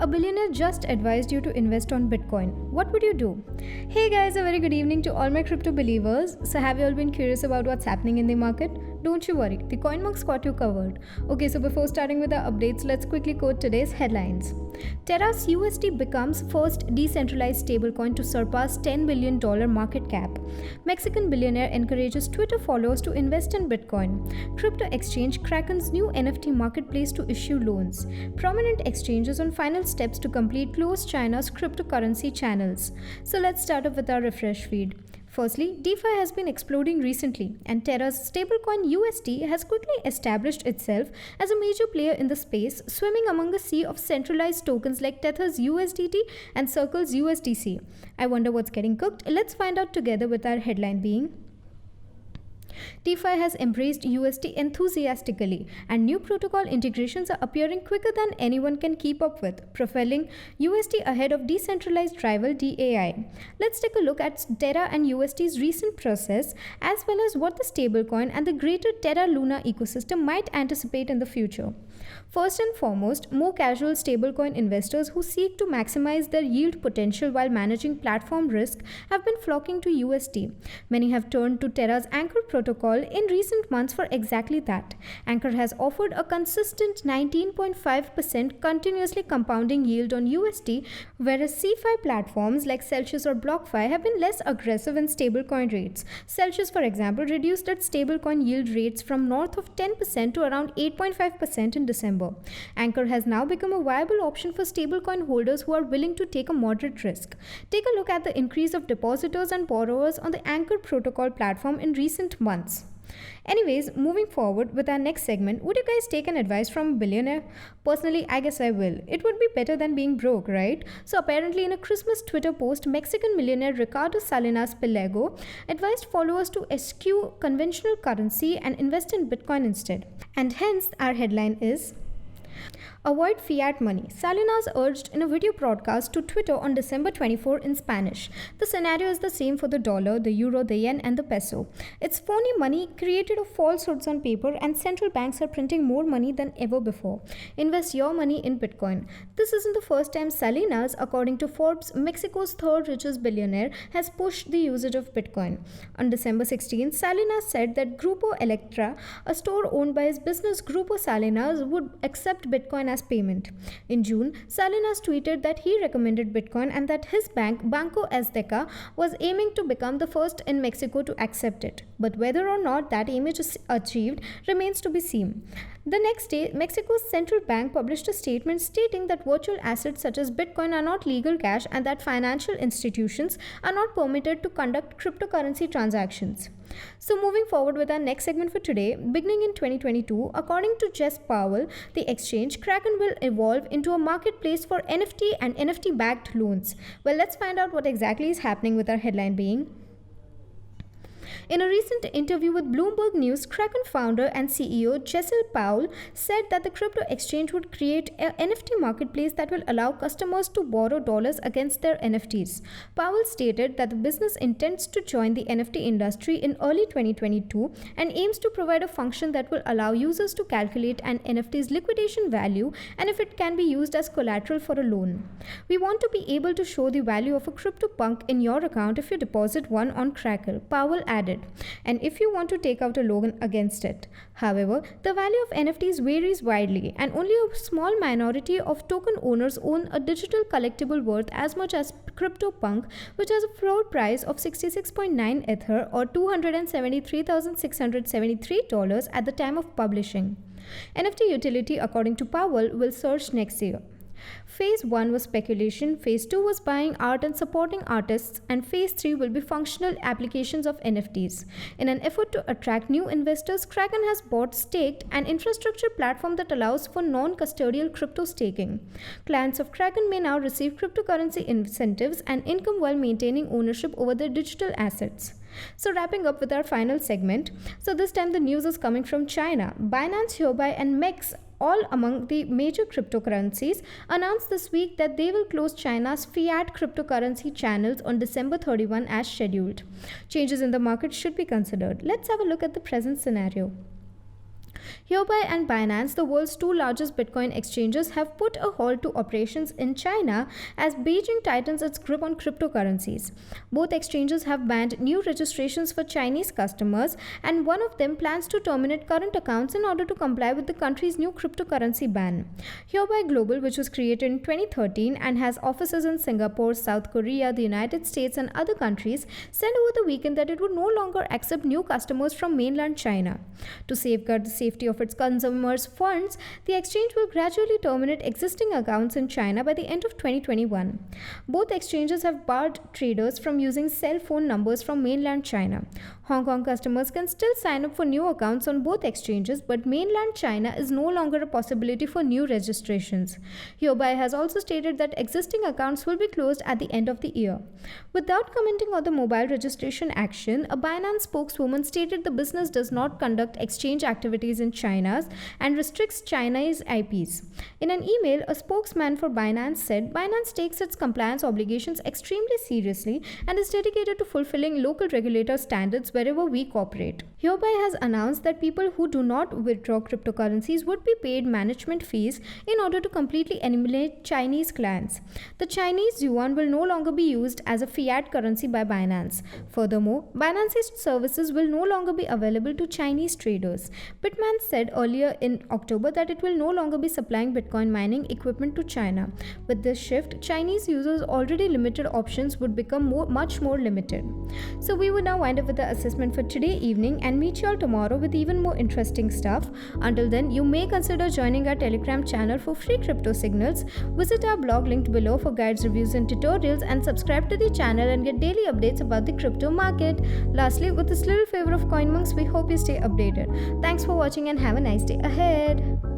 A billionaire just advised you to invest on Bitcoin. What would you do? Hey guys, a very good evening to all my crypto believers. So, have you all been curious about what's happening in the market? Don't you worry, the Coinmonks got you covered. Okay, so before starting with our updates, let's quickly quote today's headlines. Terra's USD becomes first decentralized stablecoin to surpass $10 billion market cap. Mexican billionaire encourages Twitter followers to invest in Bitcoin. Crypto exchange Kraken's new NFT marketplace to issue loans. Prominent exchanges on final steps to complete close China's cryptocurrency channels. So let's start off with our refresh feed. Firstly, DeFi has been exploding recently, and Terra's stablecoin USD has quickly established itself as a major player in the space, swimming among a sea of centralized tokens like Tether's USDT and Circle's USDC. I wonder what's getting cooked? Let's find out together with our headline being: DeFi has embraced USD enthusiastically, and new protocol integrations are appearing quicker than anyone can keep up with, propelling USD ahead of decentralized rival DAI. Let's take a look at Terra and USD's recent process, as well as what the stablecoin and the greater Terra Luna ecosystem might anticipate in the future. First and foremost, more casual stablecoin investors who seek to maximize their yield potential while managing platform risk have been flocking to USD. Many have turned to Terra's Anchor protocol in recent months for exactly that. Anchor has offered a consistent 19.5% continuously compounding yield on USD, whereas CeFi platforms like Celsius or BlockFi have been less aggressive in stablecoin rates. Celsius, for example, reduced its stablecoin yield rates from north of 10% to around 8.5% in December. Anchor has now become a viable option for stablecoin holders who are willing to take a moderate risk. Take a look at the increase of depositors and borrowers on the Anchor protocol platform in recent months. Anyways, moving forward with our next segment, would you guys take an advice from a billionaire? Personally, I guess I will. It would be better than being broke, right? So apparently in a Christmas Twitter post, Mexican millionaire Ricardo Salinas Pliego advised followers to eschew conventional currency and invest in Bitcoin instead. And hence our headline is: avoid fiat money, Salinas urged in a video broadcast to Twitter on December 24 in Spanish. The scenario is the same for the dollar, the euro, the yen, and the peso. It's phony money created of falsehoods on paper, and central banks are printing more money than ever before. Invest your money in Bitcoin. This isn't the first time Salinas, according to Forbes, Mexico's third richest billionaire, has pushed the usage of Bitcoin. On December 16, Salinas said that Grupo Electra, a store owned by his business Grupo Salinas, would accept Bitcoin as payment. In June, Salinas tweeted that he recommended Bitcoin and that his bank, Banco Azteca, was aiming to become the first in Mexico to accept it. But whether or not that aim is achieved remains to be seen. The next day, Mexico's central bank published a statement stating that virtual assets such as Bitcoin are not legal cash and that financial institutions are not permitted to conduct cryptocurrency transactions. So moving forward with our next segment for today, beginning in 2022, according to Jess Powell, the exchange Kraken will evolve into a marketplace for NFT and NFT-backed loans. Well, let's find out what exactly is happening with our headline being: in a recent interview with Bloomberg News, Kraken founder and CEO Jessel Powell said that the crypto exchange would create an NFT marketplace that will allow customers to borrow dollars against their NFTs. Powell stated that the business intends to join the NFT industry in early 2022 and aims to provide a function that will allow users to calculate an NFT's liquidation value and if it can be used as collateral for a loan. We want to be able to show the value of a CryptoPunk in your account if you deposit one on Kraken, Powell added, and if you want to take out a loan against it. However, the value of NFTs varies widely, and only a small minority of token owners own a digital collectible worth as much as CryptoPunk, which has a floor price of 66.9 Ether or $273,673 at the time of publishing. NFT utility, according to Powell, will surge next year. Phase 1 was speculation, Phase 2 was buying art and supporting artists, and Phase 3 will be functional applications of NFTs. In an effort to attract new investors, Kraken has bought Staked, an infrastructure platform that allows for non-custodial crypto staking. Clients of Kraken may now receive cryptocurrency incentives and income while maintaining ownership over their digital assets. So wrapping up with our final segment, so this time the news is coming from China. Binance, Huobi, and MEX, all among the major cryptocurrencies, announced this week that they will close China's fiat cryptocurrency channels on December 31 as scheduled. Changes in the market should be considered. Let's have a look at the present scenario. Hereby and Binance, the world's two largest Bitcoin exchanges, have put a halt to operations in China as Beijing tightens its grip on cryptocurrencies. Both exchanges have banned new registrations for Chinese customers, and one of them plans to terminate current accounts in order to comply with the country's new cryptocurrency ban. Hereby Global, which was created in 2013 and has offices in Singapore, South Korea, the United States, and other countries, said over the weekend that it would no longer accept new customers from mainland China. To safeguard the safety of its consumers' funds, the exchange will gradually terminate existing accounts in China by the end of 2021. Both exchanges have barred traders from using cell phone numbers from mainland China. Hong Kong customers can still sign up for new accounts on both exchanges, but mainland China is no longer a possibility for new registrations. Hereby has also stated that existing accounts will be closed at the end of the year. Without commenting on the mobile registration action, a Binance spokeswoman stated the business does not conduct exchange activities in China and restricts Chinese IPs. In an email, a spokesman for Binance said Binance takes its compliance obligations extremely seriously and is dedicated to fulfilling local regulator standards wherever we cooperate. Hereby has announced that people who do not withdraw cryptocurrencies would be paid management fees in order to completely eliminate Chinese clients. The Chinese yuan will no longer be used as a fiat currency by Binance. Furthermore, Binance's services will no longer be available to Chinese traders. Bitmain said earlier in October that it will no longer be supplying Bitcoin mining equipment to China. With this shift, Chinese users' already limited options would become much more limited. So we would now wind up with the assessment for today evening and meet you all tomorrow with even more interesting stuff. Until then, you may consider joining our Telegram channel for free crypto signals. Visit our blog linked below for guides, reviews, and tutorials, and subscribe to the channel and get daily updates about the crypto market. Lastly, with this little favor of Coinmonks, we hope you stay updated. Thanks for watching and have a nice day ahead.